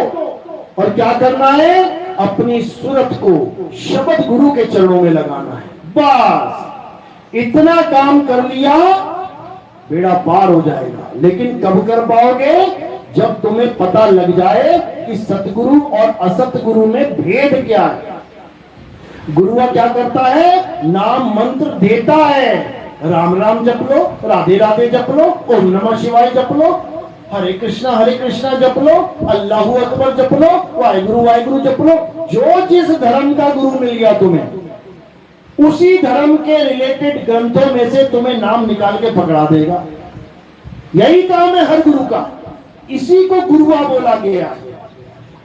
और क्या करना है, अपनी सूरत को शब्द गुरु के चरणों में लगाना है। बस इतना काम कर लिया, बेड़ा पार हो जाएगा। लेकिन कब कर पाओगे, जब तुम्हें पता लग जाए कि सतगुरु और असतगुरु में भेद क्या है। गुरुआ क्या करता है, नाम मंत्र देता है, राम राम जप लो, राधे राधे जप लो, ओम नमः शिवाय जप लो, हरे कृष्णा जप लो, अल्लाहू अकबर जप लो, वाहिगुरु वाहिगुरु जप लो। जो जिस धर्म का गुरु मिल गया तुम्हें, उसी धर्म के रिलेटेड ग्रंथों में से तुम्हें नाम निकाल के पकड़ा देगा। यही काम है हर गुरु का, इसी को गुरुआ बोला गया।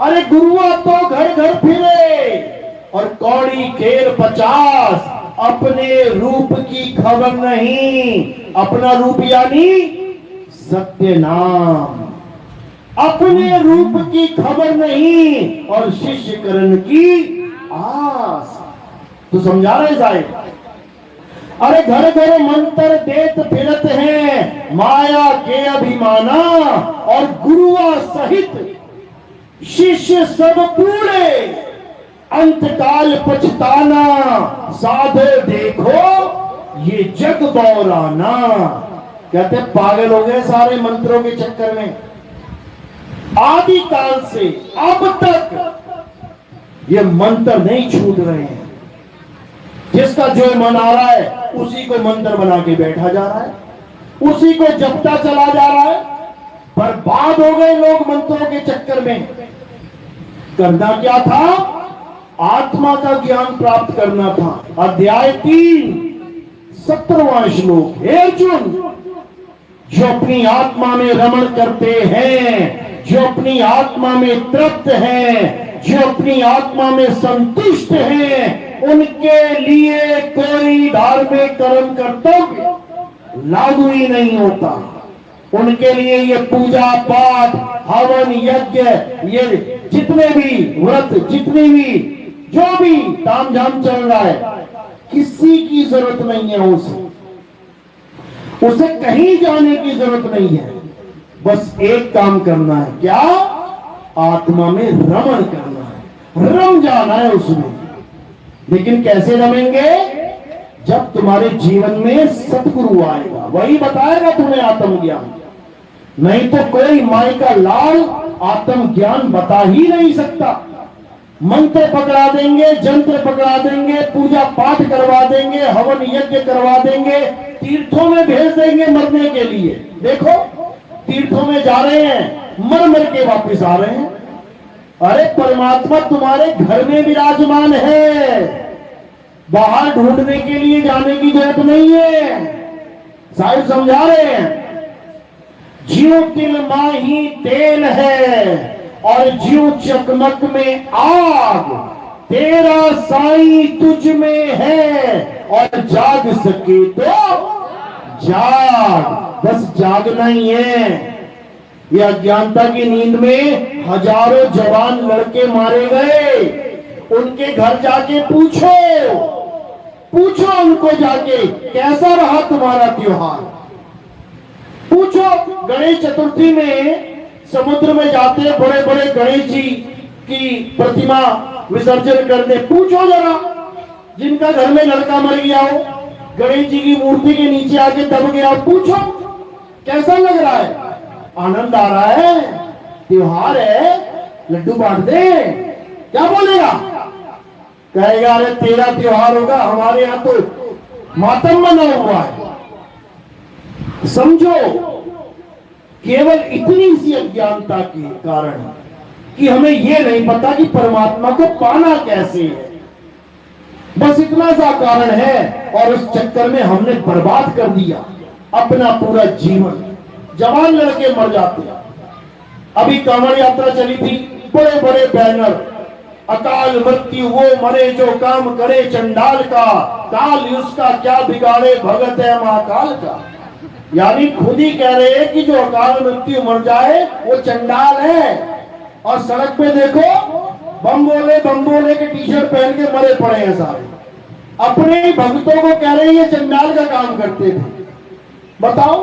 अरे गुरुआ तो घर घर फिरे और कौड़ी खेल 50, अपने रूप की खबर नहीं। अपना रूप यानी सत्य नाम, अपने रूप की खबर नहीं और शिष्य करण की आस। तो समझा रहे साहिब। अरे घर घर मंत्र देत फिरत हैं, माया के अभिमाना और गुरुआ सहित शिष्य सब पूरे, अंतकाल पछताना, साधो देखो ये जग बौराना। कहते पागल हो गए सारे मंत्रों के चक्कर में। आदि काल से अब तक ये मंत्र नहीं छूट रहे हैं। जिसका जो मन आ रहा है उसी को मंत्र बना के बैठा जा रहा है, उसी को जपता चला जा रहा है। बर्बाद हो गए लोग मंत्रों के चक्कर में। करना क्या था, आत्मा का ज्ञान प्राप्त करना था। अध्याय 3 17वां श्लोक। हे अर्जुन, जो अपनी आत्मा में रमण करते हैं, जो अपनी आत्मा में तृप्त हैं, जो अपनी आत्मा में संतुष्ट हैं, उनके लिए कोई धार्मिक कर्म कर्तव्य लागू ही नहीं होता। उनके लिए ये पूजा पाठ हवन यज्ञ, ये जितने भी व्रत, जितनी भी जो भी तामझाम चल रहा है, किसी की जरूरत नहीं है। उसे कहीं जाने की जरूरत नहीं है। बस एक काम करना है, क्या, आत्मा में रमण करना है, रम जाना है उसमें। लेकिन कैसे रमेंगे, जब तुम्हारे जीवन में सतगुरु आएगा, वही बताएगा तुम्हें आत्मज्ञान। नहीं तो कोई माई का लाल आत्मज्ञान बता ही नहीं सकता। मंत्र पकड़ा देंगे, जंत्र पकड़ा देंगे, पूजा पाठ करवा देंगे, हवन यज्ञ करवा देंगे, तीर्थों में भेज देंगे मरने के लिए। देखो तीर्थों में जा रहे हैं, मर मर के वापस आ रहे हैं। अरे परमात्मा तुम्हारे घर में विराजमान है, बाहर ढूंढने के लिए जाने की जरूरत नहीं है। साहिब समझा रहे हैं, ज्यों तिल माही तेल है और ज्यों चकमक में आग, तेरा साईं तुझ में है और जाग सके तो जाग। बस जागना ही है। ये अज्ञानता की नींद में हजारों जवान लड़के मारे गए। उनके घर जाके पूछो उनको जाके, कैसा रहा तुम्हारा त्योहार। पूछो, गणेश चतुर्थी में समुद्र में जाते बड़े बड़े गणेश जी की प्रतिमा विसर्जन करने। पूछो जरा, जिनका घर में लड़का मर गया हो, गणेश जी की मूर्ति के नीचे आके दब गया, पूछो कैसा लग रहा है। आनंद आ रहा है, त्योहार है, लड्डू बांट दे, क्या बोलेगा? कहेगा अरे तेरा त्योहार होगा, हमारे यहां तो मातम बना हुआ है। समझो, केवल इतनी सी अज्ञानता के कारण कि हमें यह नहीं पता कि परमात्मा को पाना कैसे है। बस इतना सा कारण है, और उस चक्कर में हमने बर्बाद कर दिया अपना पूरा जीवन। जवान लड़के मर जाते हैं। अभी कांवड़ यात्रा चली थी, बड़े बड़े बैनर, अकाल मृत्यु वो मरे जो काम करे चंडाल का, काल उसका क्या बिगाड़े भगत है महाकाल का। यानी खुद ही कह रहे हैं कि जो अकाल मृत्यु मर जाए वो चंडाल है। और सड़क पे देखो बम बोले के टी शर्ट पहन के मरे पड़े हैं सारे। अपने ही भक्तों को कह रहे हैं ये चंडाल का काम करते थे। बताओ,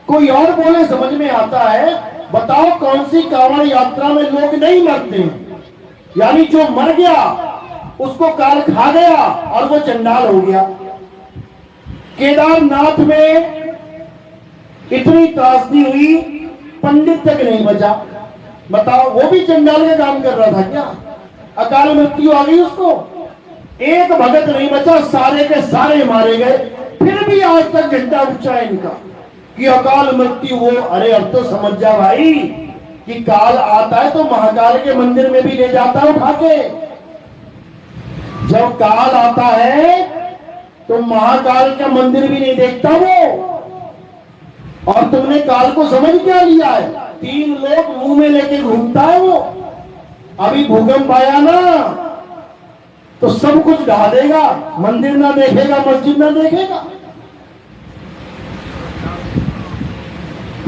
कोई और बोले समझ में आता है। बताओ कौन सी कांवड़ यात्रा में लोग नहीं मरते हैं? यानी जो मर गया उसको काल खा गया और वो चंडाल हो गया। केदारनाथ में इतनी त्रासदी हुई, पंडित तक नहीं बचा। बताओ, वो भी चंडाल का काम कर रहा था क्या? अकाल मृत्यु आ गई उसको, एक भगत नहीं बचा, सारे के सारे मारे गए। फिर भी आज तक झंडा ऊंचा है इनका कि अकाल मृत्यु वो। अरे अब तो समझ जा भाई कि काल आता है तो महाकाल के मंदिर में भी ले जाता है उठा के। जब काल आता है तो महाकाल का मंदिर भी नहीं देखता वो। और तुमने काल को समझ क्या लिया है? 3 लोग मुंह में लेके घूमता है वो। अभी भूकंप आया ना तो सब कुछ ढा देगा, मंदिर ना देखेगा, मस्जिद ना देखेगा।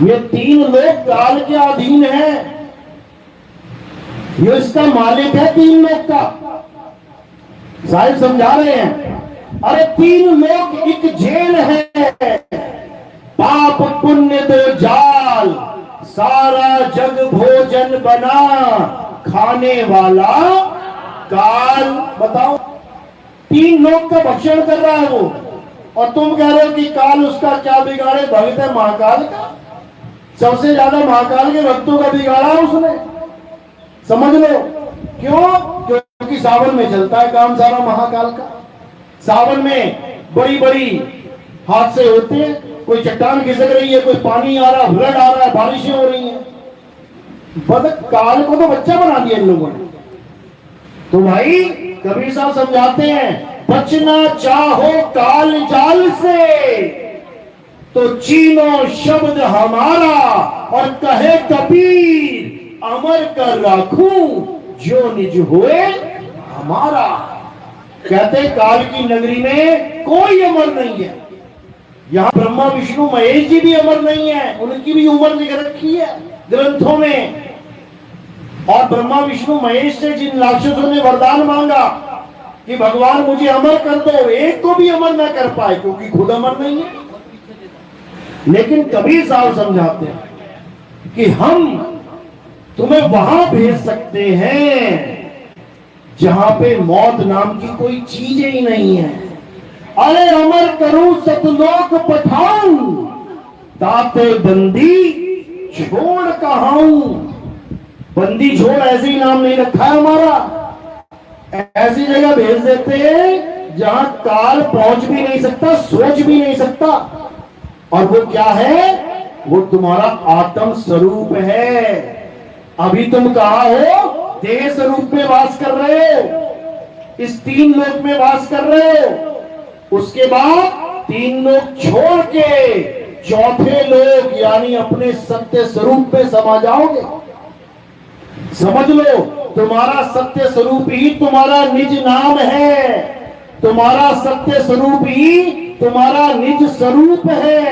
ये 3 लोग काल के अधीन है। ये इसका मालिक है 3 लोग का। साहिब समझा रहे हैं। अरे 3 लोग एक जेल है, पाप पुण्य 2 जाल, सारा जग भोजन बना, खाने वाला काल। बताओ, 3 लोग का भक्षण कर रहा है वो, और तुम कह रहे हो कि काल उसका क्या बिगाड़े, भगत है महाकाल का। सबसे ज्यादा महाकाल के भक्तों का बिगाड़ा उसने, समझ लो। क्यों? क्योंकि सावन में चलता है काम सारा महाकाल का। सावन में बड़ी बड़ी हादसे होते हैं, कोई चट्टान खिसक रही है, कोई पानी आ रहा, फ्लड आ रहा है, बारिशें हो रही हैं। काल को तो बच्चा बना दिया इन लोगों ने। तो भाई कबीर साहब समझाते हैं, बचना चाहो काल जाल से तो चीनो शब्द हमारा, और कहे कबीर अमर कर रखूं जो निज हुए हमारा। कहते काल की नगरी में कोई अमर नहीं है। यहां ब्रह्मा विष्णु महेश जी भी अमर नहीं है, उनकी भी उम्र लिख रखी है ग्रंथों में। और ब्रह्मा विष्णु महेश से जिन राक्षसों ने वरदान मांगा कि भगवान मुझे अमर कर दो, एक को भी अमर न कर पाए क्योंकि खुद अमर नहीं है। लेकिन कबीर साहब समझाते हैं कि हम तुम्हें वहां भेज सकते हैं जहां पे मौत नाम की कोई चीज ही नहीं है। अरे अमर करूं सतलोक पठाऊं, ताते बंदी छोड़ कहाऊं। बंदी छोड़ ऐसे ही नाम नहीं रखा है हमारा। ऐसी जगह भेज देते हैं जहां काल पहुंच भी नहीं सकता, सोच भी नहीं सकता। और वो क्या है? वो तुम्हारा आत्म स्वरूप है। अभी तुम कहा हो? देह स्वरूप में वास कर रहे हो, इस 3 लोक में वास कर रहे हो। उसके बाद 3 लोक छोड़ के 4थे लोक यानी अपने सत्य स्वरूप में समा जाओगे। समझ लो, तुम्हारा सत्य स्वरूप ही तुम्हारा निज नाम है। तुम्हारा सत्य स्वरूप ही तुम्हारा निज स्वरूप है।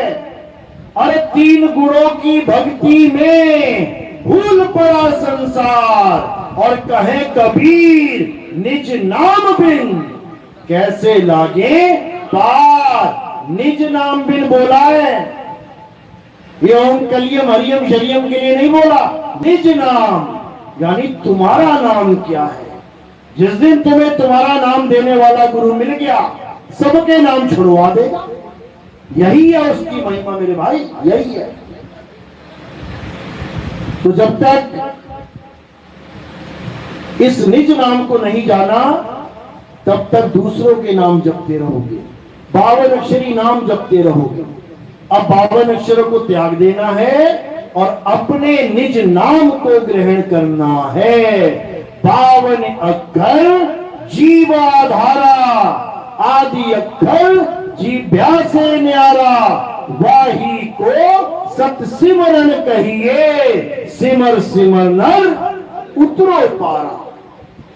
अरे 3 गुणों की भक्ति में भूल पड़ा संसार, और कहे कबीर निज नाम बिन कैसे लागे पार। निज नाम बिन बोला है, ये ओम कलियम हरियम शरियम के लिए नहीं बोला। निज नाम यानी तुम्हारा नाम क्या है। जिस दिन तुम्हें तुम्हारा नाम देने वाला गुरु मिल गया, सबके नाम छुड़वा देगा। यही है उसकी महिमा मेरे भाई, यही है। तो जब तक इस निज नाम को नहीं जाना तब तक दूसरों के नाम जपते रहोगे, 52 अक्षरी नाम जपते रहोगे। अब 52 अक्षरों को त्याग देना है और अपने निज नाम को ग्रहण करना है। 52 अक्षर जीवाधारा, आदि अक्षर जीव्या से न्यारा, वाही को सत सिमरन कहिए, सिमर सिमर नर उतरो पारा।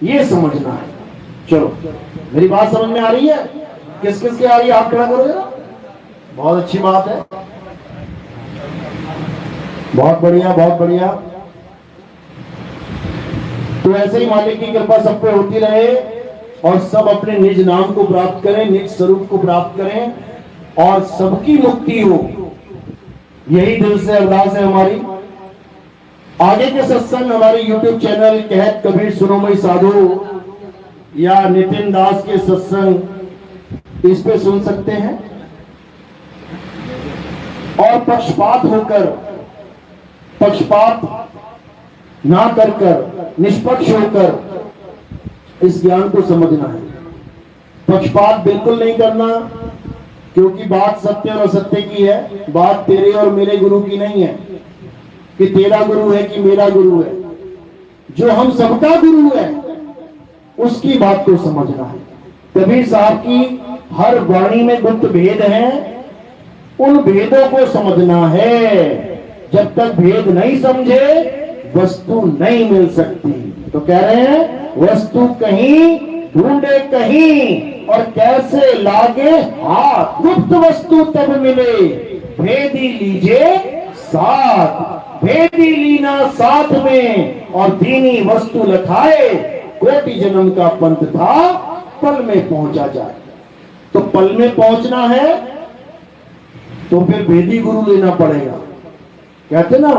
ये समझना है। चलो, मेरी बात समझ में आ रही है? किस किस की आ रही है? आप खड़ा करोगे ना? बहुत अच्छी बात है, बहुत बढ़िया, बहुत बढ़िया। तो ऐसे ही मालिक की कृपा सब पे होती रहे और सब अपने निज नाम को प्राप्त करें, निज स्वरूप को प्राप्त करें और सबकी मुक्ति हो, यही दिल से अरदास है हमारी। आगे के सत्संग हमारे YouTube चैनल कहत कबीर सुनोमई साधु या नितिन दास के सत्संग इस पे सुन सकते हैं और पक्षपात होकर, पक्षपात ना कर कर निष्पक्ष होकर इस ज्ञान को समझना है। पक्षपात बिल्कुल नहीं करना, क्योंकि बात सत्य और असत्य की है, बात तेरे और मेरे गुरु की नहीं है कि तेरा गुरु है कि मेरा गुरु है। जो हम सबका गुरु है उसकी बात को समझना है। कबीर साहब की हर वाणी में गुप्त भेद हैं, उन भेदों को समझना है। जब तक भेद नहीं समझे वस्तु नहीं मिल सकती। तो कह रहे हैं वस्तु कहीं ढूंढे कहीं और कैसे लागे हाथ, गुप्त वस्तु तब मिले भेदी लीजिए साथ, भेदी लीना साथ में और दीनी वस्तु लखाए, कोटि जन्म का पंथ था पल में पहुंचा जाए। तो पल में पहुंचना है तो फिर भेदी गुरु लेना पड़ेगा। कहते ना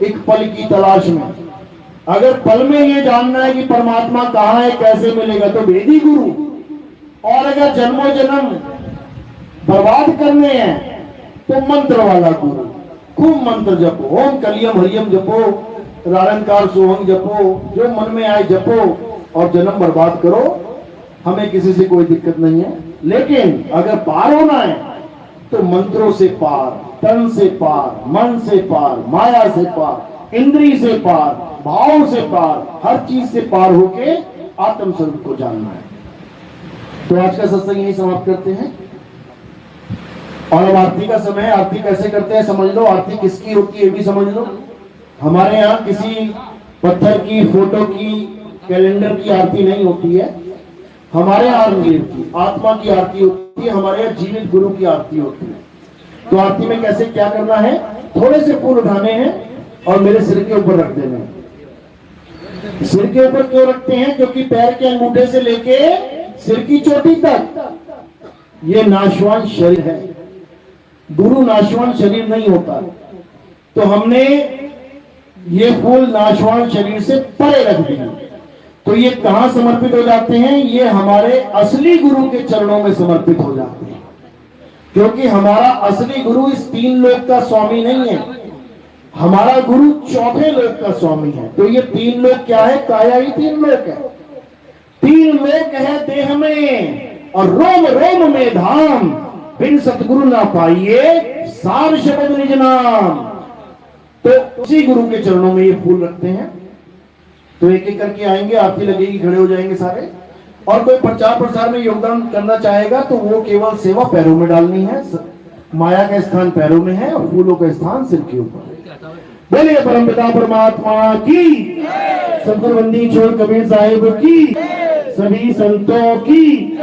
एक पल की तलाश में, अगर पल में ये जानना है कि परमात्मा कहां है, कैसे मिलेगा, तो भेदी गुरु। और अगर जन्मों जन्म बर्बाद करने हैं तो मंत्र वाला गुरु। खूब मंत्र जपो, ओम कलियम हरियम जपो, रारंकार सोहम जपो, जो मन में आए जपो और जन्म बर्बाद करो। हमें किसी से कोई दिक्कत नहीं है, लेकिन अगर पार होना है तो मंत्रों से पार, तन से पार, मन से पार, माया से पार, इंद्री से पार, भाव से पार, हर चीज से पार होके आत्म स्वरूप को जानना है। तो आज का सत्संग यही समाप्त करते हैं और अब आरती का समय है। आरती कैसे करते हैं समझ लो, आरती किसकी होती है भी समझ लो। हमारे यहाँ किसी पत्थर की, फोटो की, कैलेंडर की आरती नहीं होती है। हमारे यहाँ की आत्मा की आरती होती है, हमारे यहाँ जीवित गुरु की आरती होती है। तो आरती में कैसे क्या करना है, थोड़े से फूल उठाने हैं और मेरे सिर के ऊपर रख देने हैं। सिर के ऊपर क्यों रखते हैं? क्योंकि पैर के अंगूठे से लेके सिर की चोटी तक ये नाशवान शरीर है, गुरु नाशवान शरीर नहीं होता। तो हमने ये फूल नाशवान शरीर से परे रख दिए। तो ये कहां समर्पित हो जाते हैं? ये हमारे असली गुरु के चरणों में समर्पित हो जाते हैं, क्योंकि हमारा असली गुरु इस 3 लोक का स्वामी नहीं है, हमारा गुरु 4थे लोक का स्वामी है। तो ये 3 लोक क्या है? काया ही 3 लोक है। 3 लोक है देह में और रोम रोम में धाम, बिन सतगुरु ना पाइए सार शब्द निज नाम। तो उसी गुरु के चरणों में ये फूल रखते हैं। तो एक एक करके आएंगे, आरती लगेगी, खड़े हो जाएंगे सारे। और कोई प्रचार प्रसार में योगदान करना चाहेगा तो वो केवल सेवा पैरों में डालनी है। माया का स्थान पैरों में है और फूलों का स्थान सिर के ऊपर। बोलिए परमपिता परमात्मा की, सतगुरु बंदी छोड़ कबीर साहिब की, सभी संतों की।